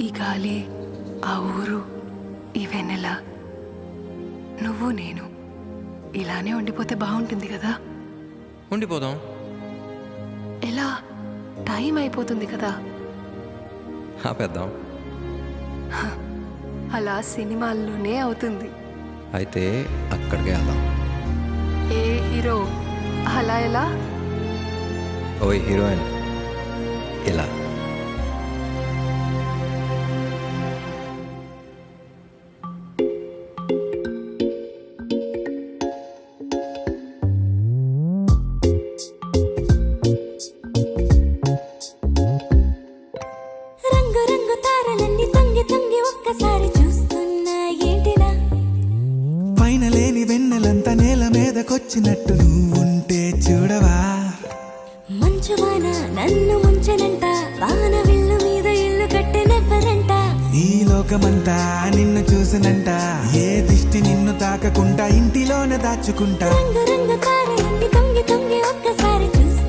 ఈ గాలి, ఆ ఊరు, ఈ వెన్నెల, నువ్వు నేను ఇలానే ఉండిపోతే బాగుంటుంది కదా. ఉండిపోదాం. ఎలా? టైం అయిపోతుంది కదా. ఆపేద్దాం. అలా సినిమాల్లోనే అవుతుంది. అయితే అక్కడికే వెళ్దాం. ఏ హీరో అలా ఎలా? ఓ హీరోయిన్ ఇలా. రంగు రంగు తారలన్నీ తొంగి తొంగి ఒక్కసారి చూస్తున్నా ఏంటినా? పైన లేని వెన్నెలంతా నేల మీదకొచ్చినట్టు నువ్వుంటే చూడవా? మంచువాన నన్ను ముంచనంట, వాన విల్లు మీద ఇల్లు కట్టెనెవ్వరంట. ఈ లోకమంతా నిన్ను చూసినంట, ఏ దిష్టి నిన్ను తాకకుండా ఇంటిలోనే దాచుకుంటా. రంగు రంగు తారలన్నీ తొంగి తొంగి ఒక్కసారి చూస్తున్నా